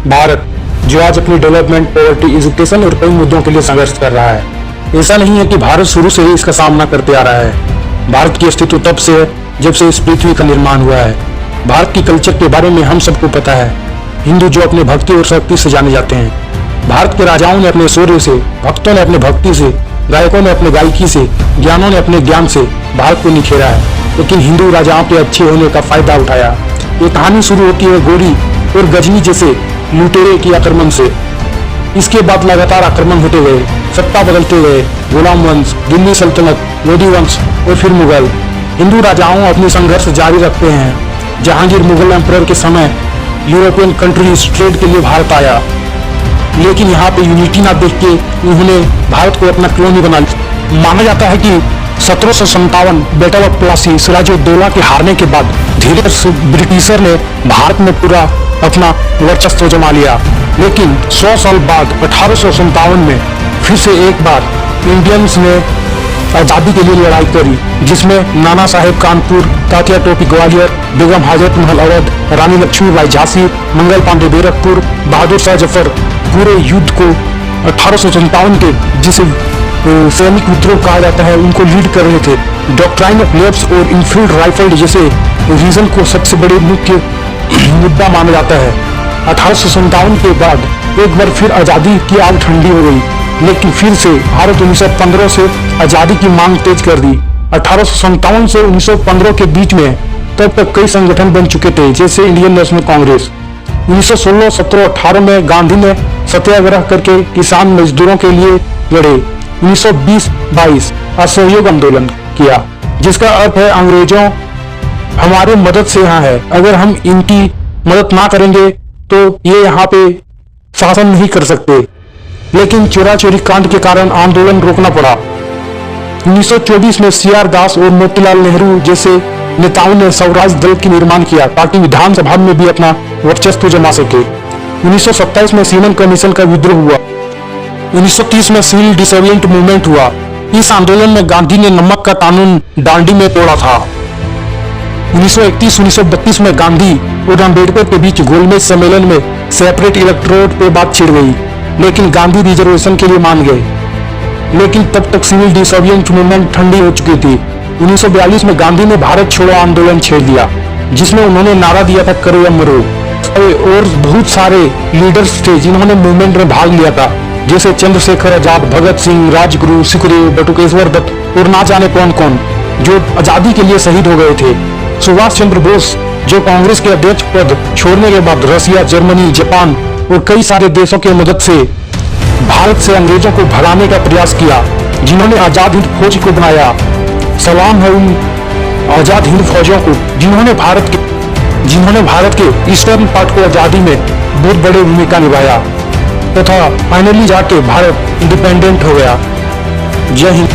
भारत जो आज अपनी डेवलपमेंट, पॉवर्टी, एजुकेशन और कई मुद्दों के लिए संघर्ष कर रहा है। ऐसा नहीं है कि भारत शुरू से ही इसका सामना करते आ रहा है। भारत की अस्तित्व तब से है जब से इस पृथ्वी का निर्माण हुआ है। भारत की कल्चर के बारे में हम सबको पता है। हिंदू जो अपने भक्ति और शक्ति से जाने जाते हैं। भारत के राजाओं ने अपने शौर्य से, भक्तों ने अपने भक्ति से, गायकों ने अपने गायकी से, ज्ञानों ने अपने ज्ञान से भारत को निखेरा है। लेकिन हिंदू राजाओं के अच्छे होने का फायदा उठाया। ये कहानी शुरू होती है गोरी और गजनी जैसे लुटेरे के आक्रमण से। इसके बाद लगातार आक्रमण होते गए, सत्ता बदलते गए, गुलाम वंश, दिल्ली सल्तनत, लोधी वंश और फिर मुगल। हिंदू राजाओं अपने संघर्ष जारी रखते हैं। जहांगीर मुगल एम्परर के समय यूरोपियन कंट्रीज ट्रेड के लिए भारत आया, लेकिन यहाँ पे यूनिटी ना देख के उन्होंने भारत को अपना कॉलोनी बना लिया। माना जाता है कि 1757 बैटल ऑफ प्लासी, सिराजुद्दौला के हारने के बाद धीरे ब्रिटिशर ने भारत में पूरा अपना वर्चस्व जमा लिया। लेकिन 100 साल बाद 1857 में फिर से एक बार इंडियंस ने आजादी के लिए लड़ाई करी, जिसमें नाना साहेब कानपुर, तात्या टोपी ग्वालियर, बेगम हाजरत महल अवध, रानी लक्ष्मीबाई झांसी, मंगल पांडे बैरकपुर, बहादुर शाह जफर पूरे युद्ध को 1857 के जिसे सैनिक विद्रोह कहा जाता है उनको लीड कर रहे थे। डॉक्ट्राइन ऑफ लेफ्ट और इनफील्ड राइफल जैसे रीजन को सबसे बड़े मुख्य मुद्दा माना जाता है। 1857 के बाद एक बार फिर आजादी की आग ठंडी हो गई, लेकिन फिर से भारत 1915 से आजादी की मांग तेज कर दी। 1857 से 1915 के बीच में तब तक कई संगठन बन चुके थे, जैसे इंडियन नेशनल कांग्रेस। 1916, 17, 18 में गांधी ने सत्याग्रह करके किसान मजदूरों के लिए लड़े। 1920-22 असहयोग आंदोलन किया, जिसका अर्थ है अंग्रेजों हमारे मदद से यहाँ है, अगर हम इनकी मदद ना करेंगे तो ये यहाँ पे शासन नहीं कर सकते। लेकिन चोरा चोरी कांड के कारण आंदोलन रोकना पड़ा। 1924 में CR दास और मोतीलाल नेहरू जैसे नेताओं ने स्वराज दल की निर्माण किया ताकि विधानसभा में भी अपना वर्चस्व जमा सके। 1927 में सीमन कमीशन का विद्रोह हुआ। 1930 में सिविल डिसोबिडिएंट मूवमेंट हुआ। इस आंदोलन में गांधी ने नमक का कानून दांडी में तोड़ा था। 1931-1932 में गांधी और अम्बेडकर के बीच गोलमेज सम्मेलन में सेपरेट इलेक्टोरेट पे बात छिड़ गई, लेकिन गांधी रिजर्वेशन के लिए मान गए। लेकिन तब तक सिविल डिसोबिडिएंट मूवमेंट ठंडी हो चुकी थी। 1942 में गांधी ने भारत छोड़ो आंदोलन छेड़ दिया, जिसमें उन्होंने नारा दिया था करो या मरो। और बहुत सारे लीडर्स थे जिन्होंने मूवमेंट में भाग लिया था, जैसे चंद्रशेखर आजाद, भगत सिंह, राजगुरु, सुखदेव, बटुकेश्वर दत्त और ना जाने कौन कौन जो आजादी के लिए शहीद हो गए थे। सुभाष चंद्र बोस जो कांग्रेस के अध्यक्ष पद छोड़ने के बाद रसिया, जर्मनी, जापान और कई सारे देशों की मदद से भारत से अंग्रेजों को भगाने का प्रयास किया, जिन्होंने आजाद हिंद फौज को बनाया। सलाम है उन आजाद हिंद फौजों को जिन्होंने भारत के ईस्टर्न पार्ट को आजादी में बहुत बड़ी भूमिका निभाया तथा फाइनली जाके भारत इंडिपेंडेंट हो गया। जय हिंद।